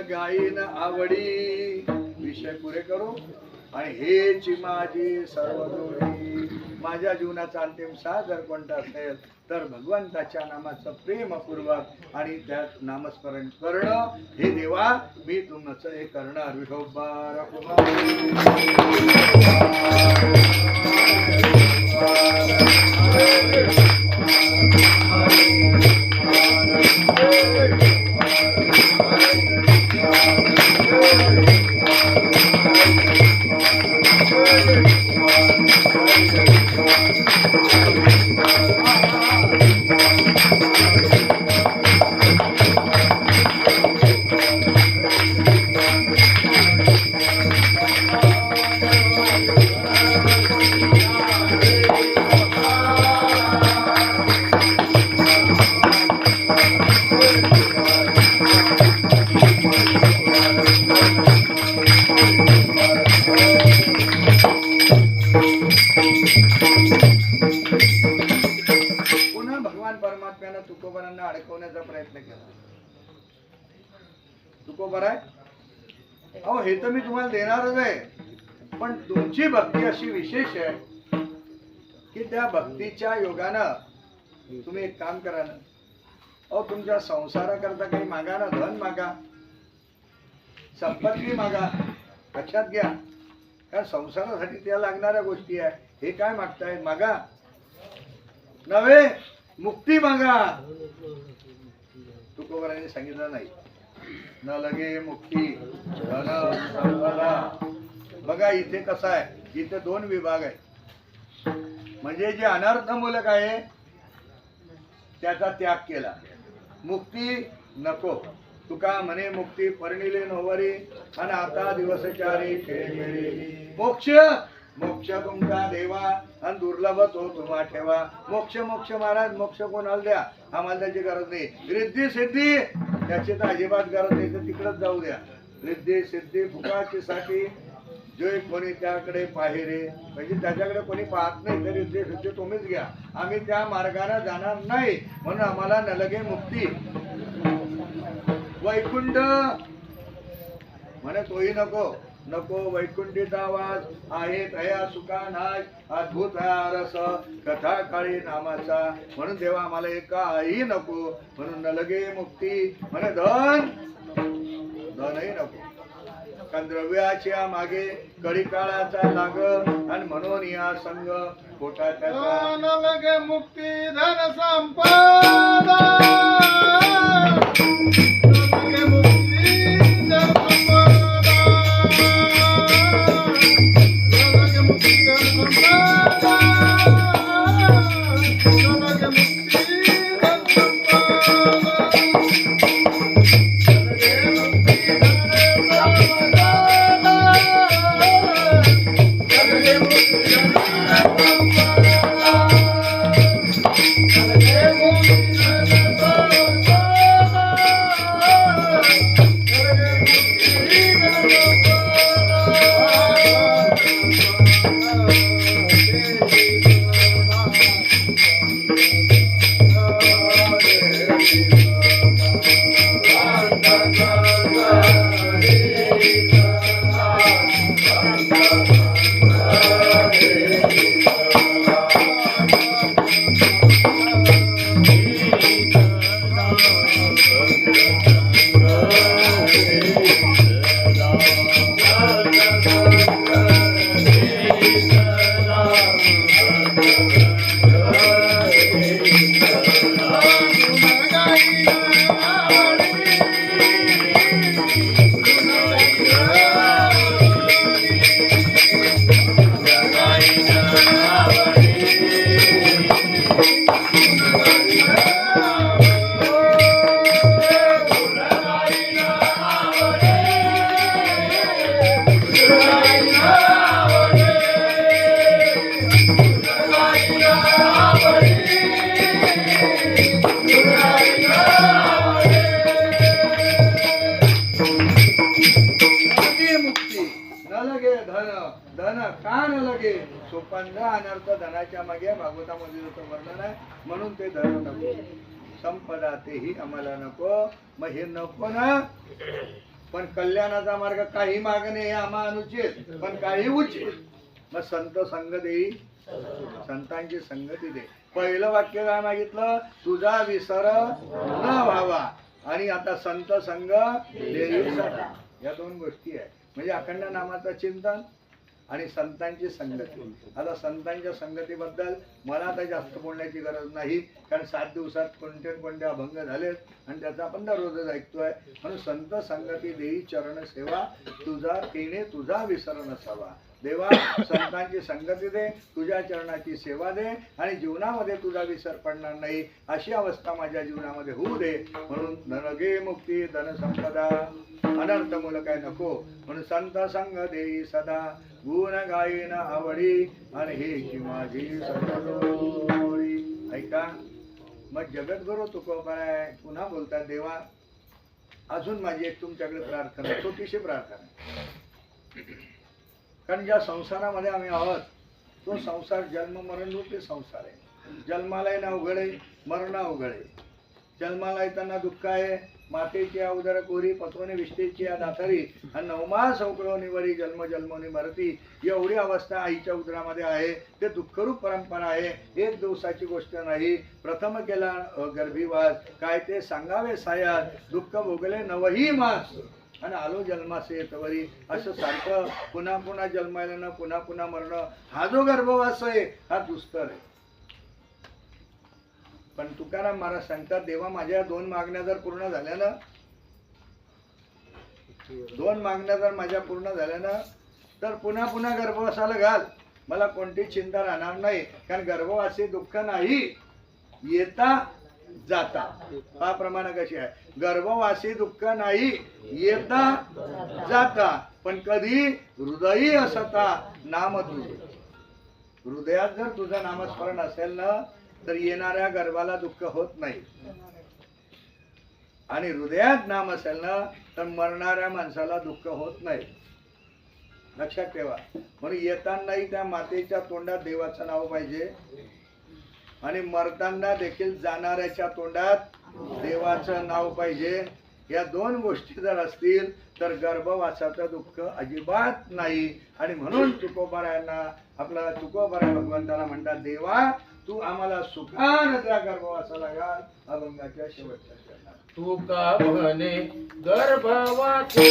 गाईन आवडी विषय पुरे करू आणि हेची माझी सर्व जोडी. माझ्या जीवनाचा अंतिम सार जर कोणता असेल तर भगवंताच्या नामाचं प्रेमपूर्वक आणि त्यात नामस्मरण करणं. हे देवा मी तुमचं हे करणार. विठोबा परमात्म्यानं तुकोबारांना अडकवण्याचा प्रयत्न केला. तुकोबार आहे अहो हे तर मी तुम्हाला देणारच आहे, पण तुमची भक्ती अशी विशेष आहे की त्या भक्तीच्या योगानं तुम्ही एक काम करा ना. अहो तुमच्या संसाराकरता काही मागा ना. धन मागा, संपत्ती मागा, लक्षात घ्या. कारण संसारासाठी त्या लागणाऱ्या गोष्टी आहे. हे काय मागताय? मागा नव्हे, मुक्ती मागा. तुकोबारांनी सांगितलं नाही न लगे मुक्ती धन संपदा. बघा इथे कसं आहे, इथे दोन विभाग आहे. म्हणजे जे अनर्थमूलक आहे त्याचा त्याग केला. मुक्ती नको. तुका म्हणे मुक्ती परिणिले नोवरी आणि आता दिवसचारी खेळ. मोक्ष मोक्ष तुमचा देवा आणि दुर्लभ तो तुम्हा ठेवा. मोक्ष मोक्ष महाराज मोक्ष कोणाला द्या, आम्हाला त्याची गरज नाही. रिद्धी सिद्धी त्याची तर अजिबात गरज नाही, तर तिकडच जाऊ द्या. रिद्धी सिद्धी फुकाची साठी जो कोणी त्याकडे पाहिरे, म्हणजे त्याच्याकडे कोणी पाहत नाही तर रिद्धी सिद्धी तुम्हीच घ्या. आम्ही त्या मार्गाने जाणार नाही, म्हणून आम्हाला नलगे मुक्ती. वैकुंठ म्हणे तोही नको. नको वैकुंठीचा वास आहे तया सुखा नाश. अद्भुत रस कथा काळी नामाचा. म्हणून देवा आम्हाला एक काही नको, म्हणून न लगे मुक्ती. म्हणे धनही नको. कारण द्रव्याच्या मागे कडी काळाचा लाग आणि म्हणून या संग खोटा त्याचा. न लगे मुक्ती धन संपदा. सोपान अनर्थ धनाच्या मागे भागवतामध्ये जसं वर्णन आहे, म्हणून ते धन नको. संपदा तेही आम्हाला नको. मग हे नको ना, पण कल्याणाचा मार्ग काही मागणे हे आम्हा अनुचित, पण काही उचित. मग संत संग देई, संतांची संगती दे. पहिलं वाक्य काय मागितलं? तुझा विसर न व्हावा. आणि आता संत संग देई सदा. या दोन गोष्टी आहे. म्हणजे अखंड नामाचं चिंतन आणि संतांची संगती. आता संतांच्या संगतीबद्दल मला आता जास्त बोलण्याची गरज नाही, कारण 7 दिवसात कोणते अभंग झालेत आणि त्याचा आपण दररोजच ऐकतोय. म्हणून संत संगती देई चरण सेवा, तुझा तिने तुझा विसर नसावा. देवा, संतांची संगती दे, तुझ्या चरणाची सेवा दे आणि जीवनामध्ये तुझा विसर पडणार नाही अशी अवस्था माझ्या जीवनामध्ये होऊ दे. म्हणून धनगे मुक्ती धन संपदा, अनर्थ मुलं काय नको. म्हणून संत संग देई सदा, गुण गायन आवडी आणि हे की माझी सतोडी. ऐका, मग जगद्गुरु तुकोबाराय पुन्हा बोलतात, देवा अजून माझी एक तुमच्याकडे प्रार्थना, छोटीशी प्रार्थना. कारण ज्या संसारामध्ये आम्ही आहोत तो संसार जन्म मरण रूपी संसार आहे. जन्माला येणं अवघड आहे, मरण अवघड आहे. जन्माला येताना दुःख आहे, मातेची उदर कोरी पत्वने विष्टेची दाथरी आणि 9 मास उकळवणीवरी जन्म जन्मोनी मरती. एवढी अवस्था आईच्या उदरामध्ये आहे. ते दुःखरूप परंपरा आहे, एक दिवसाची गोष्ट नाही. प्रथम केला गर्भीवास, काय ते सांगावे सायात. दुःख भोगले 9ही मास आणि आलो जन्मासे येतवरी. असं सारखं पुन्हा पुन्हा जन्मायला न पुन्हा पुन्हा मरणं, हा जो गर्भवास आहे हा दुस्तर आहे. पण तुकाराम महाराज सांगतात, देवा माझ्या 2 मागण्या जर पूर्ण झाल्या ना, 2 मागण्या जर माझ्या पूर्ण झाल्या ना, तर पुन्हा पुन्हा गर्भवासाला घाल. मला कोणती चिंता राहणार नाही. कारण गर्भवासी दुःख नाही, येता जाता. हा प्रमाण कशी आहे? गर्भवासी दुःख नाही, येता जाता. पण कधी हृदयी असता नाम तुझे. हृदयात जर तुझं नामस्मरण असेल ना, तर येणाऱ्या गर्भाला दुःख होत नाही. आणि हृदयात नाम असेल ना, तर मरणाऱ्या माणसाला दुःख होत नाही. लक्षात ठेवा. म्हणून येतानाही त्या मातेच्या तोंडात देवाचं नाव पाहिजे आणि मरताना देखील जाणाऱ्याच्या तोंडात देवाचं नाव पाहिजे. या 2 गोष्टी जर असतील तर गर्भवासाचं दुःख अजिबात नाही. आणि म्हणून तुकोबारायांना, आपला तुकोबारा भगवंताला म्हणतात, देवा तू आम्हाला सुखान त्या गर्भवासाला घाल. अभंगाच्या शेवटच्या चरणात तुका म्हणे गर्भवासी,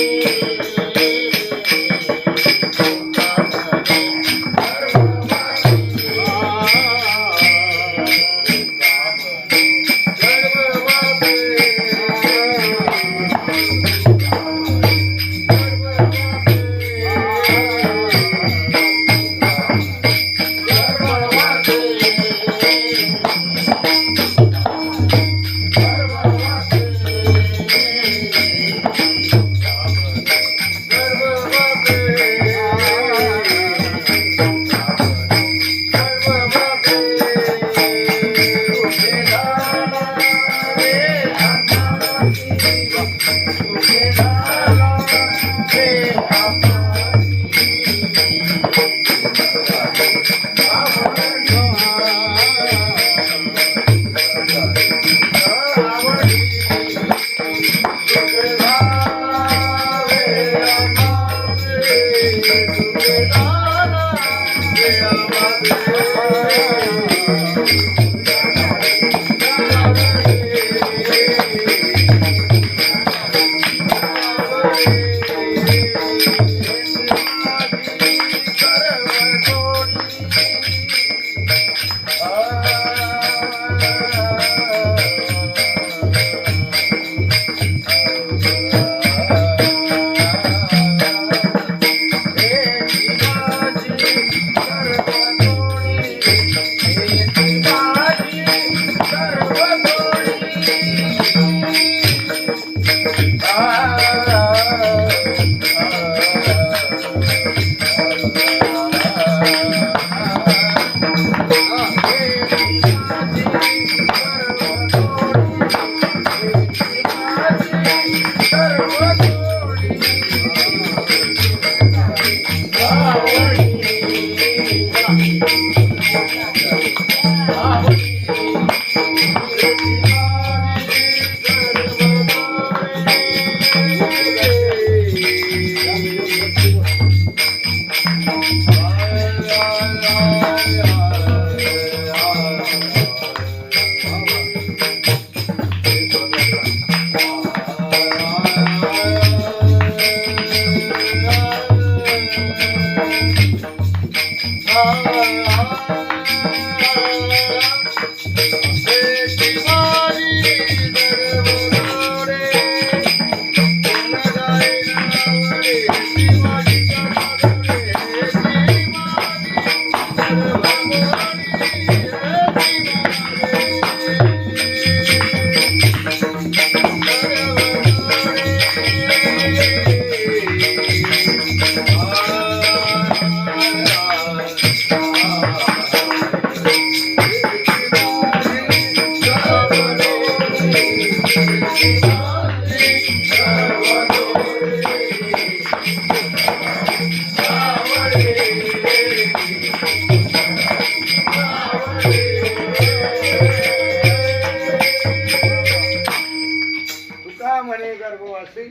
तुका म्हणे गर्भवासी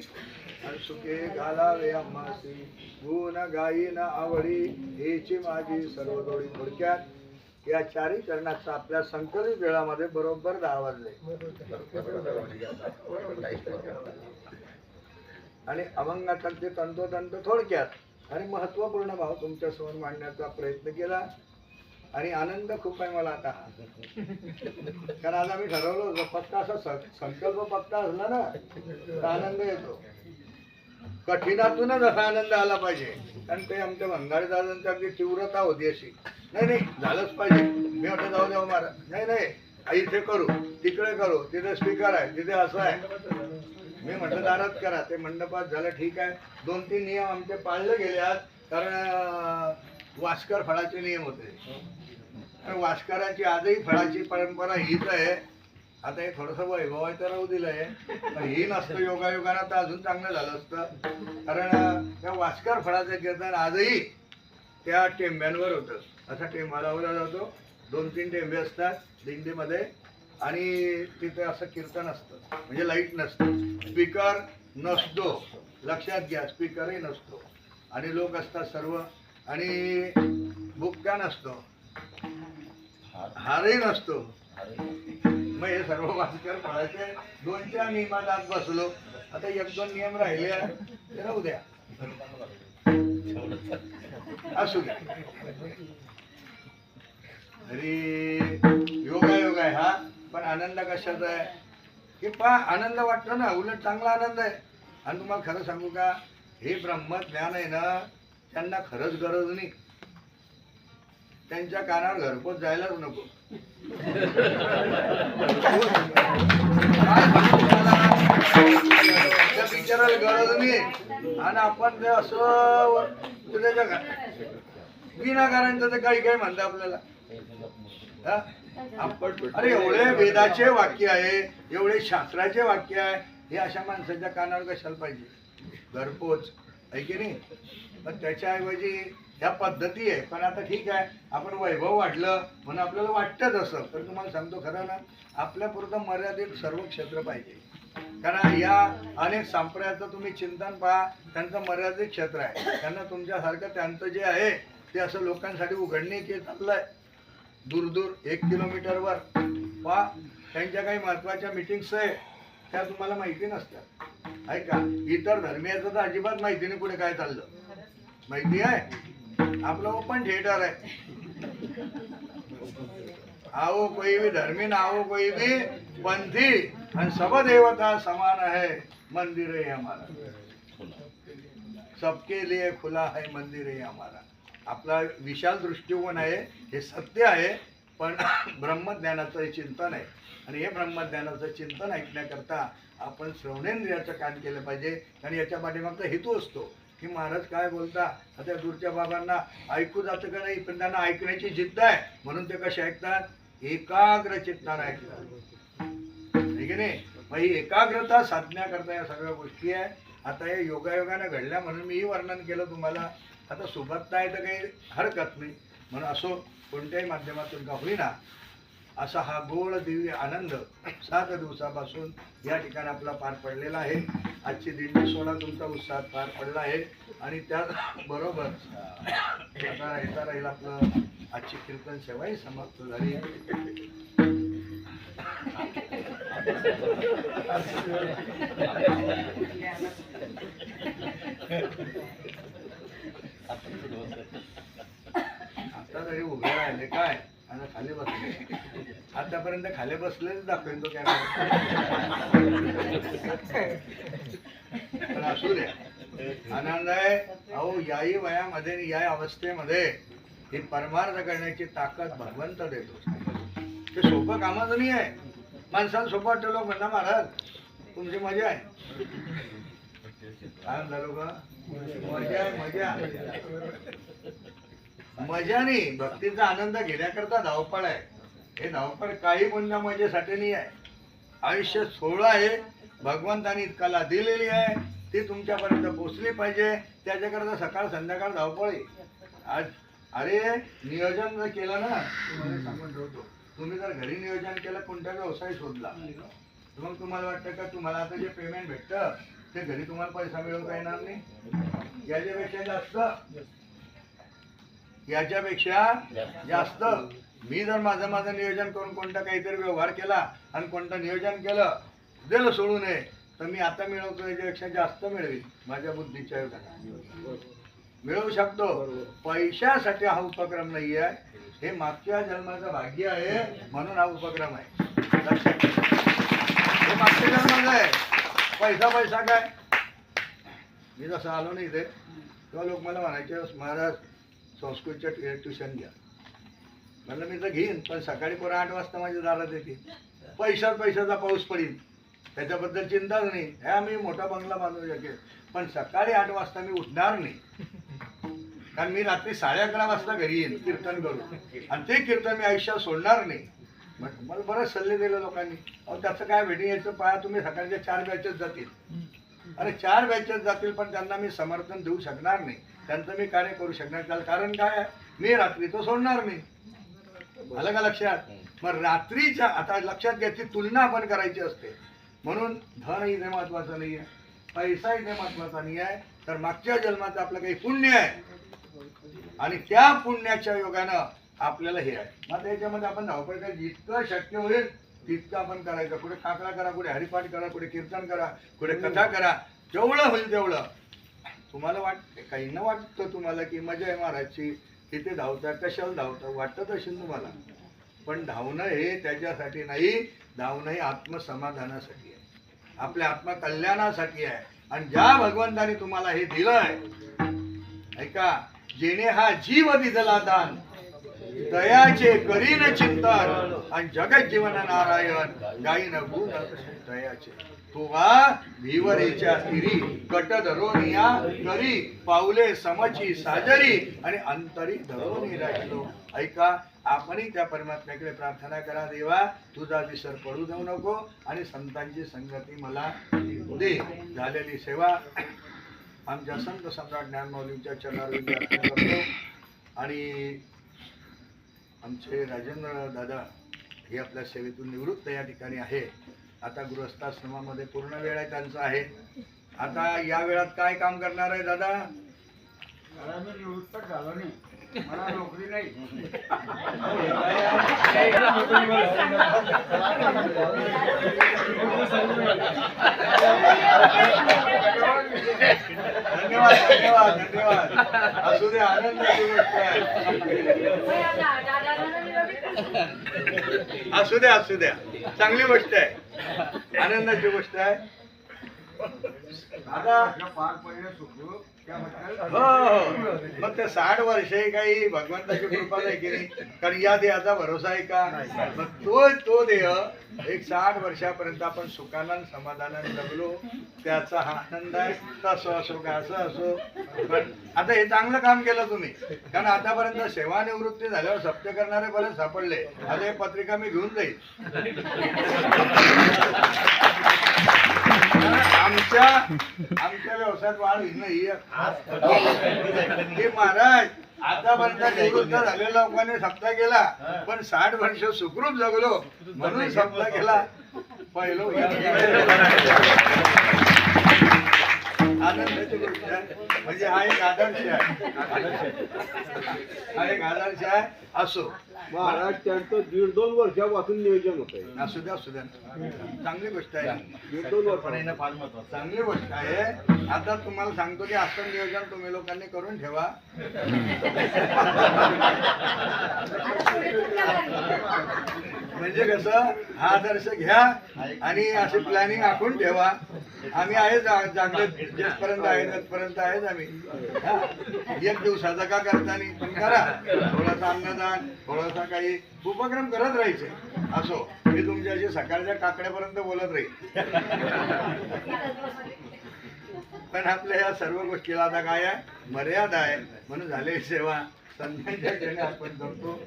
आणि सुखे घालावे आम्हासी गुण गायीन आवडी हेची माझी सर्व दोडी. थोडक्यात या चारी चरणाचा आपल्या संकलित वेळामध्ये बरोबर 10 वाजले आणि अभंगाचा ते तंतोतंत थोडक्यात आणि महत्वपूर्ण भाव तुमच्या समोर मांडण्याचा प्रयत्न केला आणि आनंद खूप आहे मला आता. कारण आज आम्ही ठरवलं होतं पक्का असा संकल्प पक्का असला ना तर आनंद येतो. कठीणातूनच असा आनंद आला पाहिजे. कारण ते आमच्या भंगारी दादांची अगदी तीव्रता होती अशी, नाही नाही झालंच पाहिजे. मी म्हटलं जाऊ द्या महाराज, नाही नाही इथे करू तिकडे करू, तिथे स्पीकर आहे तिथे असं आहे. मी म्हटलं दारात करा. ते मंडपात झालं ठीक आहे. 2-3 नियम आमचे पाळले गेले आज. कारण वास्कर फळाचे नियम होते. कारण वास्करांची आजही फळाची परंपरा हीच आहे. आता हे थोडंसं वैभवायचं राहू दिलंय पण ही नसतं योगायोगानं तर अजून चांगलं झालं असतं. कारण त्या वास्कर फळाचं कीर्तन आजही त्या टेंब्यांवर होतं. असा टेंबा लावला जातो, 2-3 टेंबे असतात दिंडीमध्ये आणि तिथे असं कीर्तन असतं. म्हणजे लाईट नसतं, स्पीकर नसतो, लक्षात घ्या स्पीकरही नसतो आणि लोक असतात सर्व आणि बुक्का नसतो, हारही नसतो. मग हे सर्व वास्कर फळाचे 2-4 नियमात आज बसलो. आता 1-2 नियम राहिले ते राहू द्या, असू द्या. तरी योगायोग आहे हा. पण आनंद कशाचा आहे की आनंद वाटतो ना, उलट चांगला आनंद आहे. आणि तुम्हाला खरं सांगू का, हे ब्रह्मज्ञान आहे ना त्यांना खरंच गरज नाही. त्यांच्या कानावर घरपोच जायलाच नको. त्या बिचाराला गरज नाही आणि आपण ते असं त्याच्या विनाकारांचं ते काही काही म्हणतं आपल्याला. अरे एवढे वेदाचे वाक्य आहे, एवढे शास्त्राचे वाक्य आहे, हे अशा माणसाच्या कानावर कशाला पाहिजे घरपोच, आहे की नाही. पण त्याच्याऐवजी ह्या पद्धती आहे. पण आता ठीक आहे, आपण वैभव वाढलं म्हणून आपल्याला वाटतंच असं. पण तुम्हाला सांगतो खरं ना, आपल्यापुरतं मर्यादित सर्व क्षेत्र पाहिजे. कारण या अनेक संप्रदायाचं तुम्ही चिंतन पहा, त्यांचं मर्यादित क्षेत्र आहे. त्यांना तुमच्यासारखं त्यांचं जे आहे ते असं लोकांसाठी उघडणे की चाललंय दूर दूर 1 किलोमीटरवर. पहा त्यांच्या काही महत्त्वाच्या मीटिंग्स आहे त्या तुम्हाला माहिती नसतात, आहे का. इतर धर्मीयाचं तर अजिबात माहिती नाही पुढे काय चाललं. माहिती आहे आपलं ओपन थिएटर आहे. आओ कोई भी धर्मी ना आओ कोई भी पंथी आणि सब देवता समान है मंदिर है हमारा. सबके लिए खुला है मंदिर है हमारा. आपला विशाल दृष्टिकोन आहे, हे सत्य आहे. पण ब्रह्मज्ञानाचं हे चिंतन आहे आणि हे ब्रह्मज्ञानाचं चिंतन ऐकण्याकरता आपण श्रवणेंद्रियाचं काम केलं पाहिजे. आणि याच्या पाठीमागचा हेतू असतो की महाराज काय बोलता. आता दूरच्या बाबांना ऐकू जातं का नाही, पण त्यांना ऐकण्याची जिद्द आहे म्हणून ते कसे ऐकतात, एकाग्र चित्ताने ऐकतात, आहे की नाही. मग ही एकाग्रता साधण्याकरता या सगळ्या गोष्टी आहे. आता हे योगायोगाने घडल्या म्हणून मीही वर्णन केलं तुम्हाला. आता सोबत नाही तर काही हरकत नाही. म्हणून असो कोणत्याही माध्यमातून का होईना असा हा गोड दिव्य आनंद 7 दिवसापासून या ठिकाणी आपला पार पडलेला आहे. आजची दिंडी सोहळा तुमचा उत्साहात पार पडला आहे आणि त्याबरोबर आता येता राहील आपलं आजची कीर्तन सेवाही समाप्त झाली. आता जरी उभे राहिले काय आणि खाली बसले, आतापर्यंत खाली बसलेच दाखवेन तो कॅमेरा. पण असू द्या, आनंद आहे. अहो याही वयामध्ये आणि या अवस्थेमध्ये ही परमार्थ करण्याची ताकद भगवंत देतो. ते सोपं कामाचं नाही आहे. माणसाला सोपं वाटतं, लोक म्हणा महाराज तुमची मजा आहे. काय म्हणता लोक? मजा आहे, मजा. मजा नाही, भक्तीचा आनंद घेण्याकरता धावपळ आहे. हे धावपळ काही कोणत्या मजेसाठी नाही आहे. आयुष्य सोहळा आहे, भगवंतानी कला दिलेली आहे, ती तुमच्यापर्यंत पोचली पाहिजे. त्याच्याकरता सकाळ संध्याकाळ धावपळ आहे. आज अरे नियोजन जर केलं ना, तुम्हाला सांगून ठेवतो, तुम्ही जर घरी नियोजन केलं, कोणता व्यवसाय शोधला, मग तुम्हाला वाटतं का तुम्हाला आता जे पेमेंट भेटतं ते घरी तुम्हाला पैसा मिळवता येणार नाही? याच्यापेक्षा जास्त मी जर माझं नियोजन करून कोणता काहीतरी व्यवहार केला आणि कोणतं नियोजन केलं, दिलं सोडू नये, तर मी आता मिळवतो याच्यापेक्षा जास्त मिळवेल. माझ्या बुद्धीच्या योगाने मिळवू शकतो. पैशासाठी हा उपक्रम नाही आहे, हे मागच्या जन्माचं भाग्य आहे म्हणून हा उपक्रम आहे. लक्षात घ्या, हे मागच्या जन्माचं आहे. पैसा काय? मी जसं आलो नाही इथे तेव्हा लोक मला म्हणायचे महाराज संस्कृतच्या ट्युशन घ्या. म्हणलं मी तर घेईन, पण सकाळी कोण 8 वाजता माझ्या दारात येते. पैशाचा पाऊस पडेल त्याच्याबद्दल चिंताच नाही. ह्या मी मोठा बंगला बांधू शकेल, पण सकाळी 8 वाजता मी उठणार नाही. कारण मी रात्री 11:30 वाजता घरी येईन कीर्तन करून, आणि ते कीर्तन मी आयुष्यात सोडणार नाही. मग मला बरेच सल्ले दिले लोकांनी. अहो त्याचं काय भेटेल याचं पाया, तुम्ही सकाळच्या 4 बॅचेस जातील. अरे 4 बॅचेस जातील, पण त्यांना मी समर्थन देऊ शकणार नाही, त्यांचं मी कार्य करू शकणार. त्याला कारण काय आहे, मी रात्री तो सोडणार नाही. आलं का लक्षात? मग रात्रीच्या आता लक्षात घ्यायची तुलना आपण करायची असते. म्हणून धन इथे महत्वाचं नाही आहे, पैसा इथे महत्वाचा नाही आहे, तर मागच्या जन्माचं आपलं काही पुण्य आहे आणि त्या पुण्याच्या योगानं आपल्याला हे आहे. मग त्याच्यामध्ये आपण धावपळ करा, जितकं शक्य होईल तितकं आपण करायचं. कुठे काकडा करा, कुठे हरिपाठ करा, कुठे कीर्तन करा, कुठे कथा करा, जेवढं होईल तेवढं. तुम्हाला वाटतं, काहींना वाटतं तुम्हाला की मजा आहे महाराजची, किती धावता, कशाला धावता, वाटत असेल तुम्हाला. पण धावणं हे त्याच्यासाठी नाही, धावणं हे आत्मसमाधानासाठी आहे, आपल्या आत्मकल्याणासाठी आहे. आणि ज्या भगवंताने तुम्हाला हे दिलंय, ऐका, जेणे हा जीव दिला दान, दयाचे करीन चिंतन, आणि जगत जीवन नारायण गाईन गुण दयाचे. तुवा भिवरेच्या तिरी कट धरोनिया करी, पाऊले समची साजरी, आणि अंतरी धरोनी राहिलो. ऐका, आपणही त्या परमात्म्याकडे प्रार्थना करा, देवा तुझा विसर पडू देऊ नको आणि संतांची संगती मला दे. झालेली सेवा आमच्या संत सम्राट ज्ञानमाऊलींच्या चरणारविंदी अर्पण करतो. आणि आमचे राजेंद्र दादा हे आपल्या सेवेतून निवृत्त या ठिकाणी आहे. आता गृहस्थाश्रमामध्ये पूर्ण वेळ आहे त्यांचा आहे. आता या वेळात काय काम करणार आहे दादा? मी निवृत्त झालो नाही, मला नोकरी नाही. धन्यवाद धन्यवाद धन्यवाद. असू दे, आनंदाची गोष्ट आहे. असू द्या असू द्या, चांगली गोष्ट आहे, आनंदाची गोष्ट आहे. आता पार पडले सुखरूप त्याबद्दल हो हो, मग ते 60 वर्षे काही भगवंताची कृपा आहे की नाही? कारण या देहाचा भरोसा आहे का? मग तो देह एक 60 वर्षापर्यंत आपण सुखानं समाधानाने जगलो, त्याचा हा आनंद आहे. तसं असो का असं असो, पण आता हे चांगलं काम केलं तुम्ही. कारण आतापर्यंत सेवानिवृत्ती झाल्यावर सत्य करणारे बरेच सापडले. आता हे पत्रिका मी घेऊन जाईल. आमच्या व्यवसायात वाढ होईल नाही हे महाराज. आतापर्यंत निवृत्त झालेल्या लोकांनी सप्ताह केला, पण 60 वर्ष सुखरूप जगलो म्हणून सप्ताह केला. पहिलं आनंदाची गोष्ट आहे. म्हणजे हा एक आदर्श आहे. हा एक आदर्श आहे. असो महाराज त्यांचं 1.5-2 वर्षापासून नियोजन होत आहे. असू द्या असू द्या, चांगली गोष्ट आहे. 1.5-2 वर्ष चांगली गोष्ट आहे. आता तुम्हाला सांगतो की असं नियोजन तुम्ही लोकांनी करून ठेवा. म्हणजे कसं हा आदर्श घ्या आणि अशी प्लॅनिंग आखून ठेवा. आम्ही आहे चांगले जिथपर्यंत आहे तिथपर्यंत आहेच आम्ही. हा. एक दिवसाचा का करता नाही पण करा. थोडासा अन्नदान, थोडासा काही उपक्रम करत राहायचे. असो मी तुमच्याशी सकाळच्या काकड्यापर्यंत बोलत राहील. पण आपल्या या सर्व गोष्टीला आता काय आहे, मर्यादा आहे. म्हणून झाले सेवा संध्याच्या क्षणी आपण करतो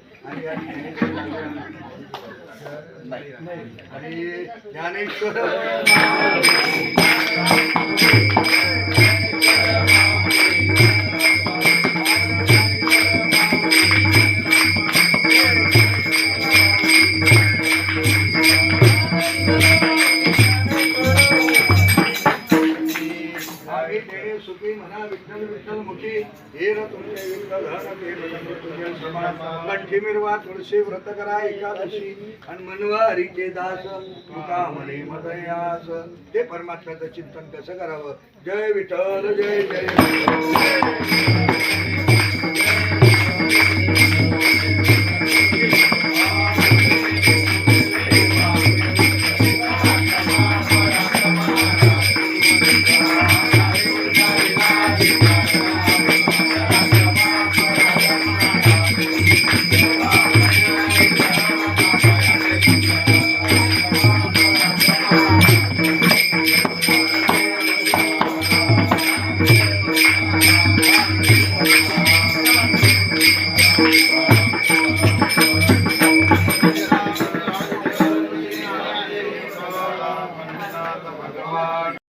आणि ज्ञानेश्वर सुखी म्हणा विठ्ठल विठ्ठल मुखी हे र तुमचे विठ्ठल हर ते तुझे समान कंठी मिरवा तुळशी व्रत करा एकादशी आणि मनवा हरीचे दास तुका म्हणे मदयास. ते परमात्म्याचं चिंतन कसं करावं. जय विठ्ठल जय जय.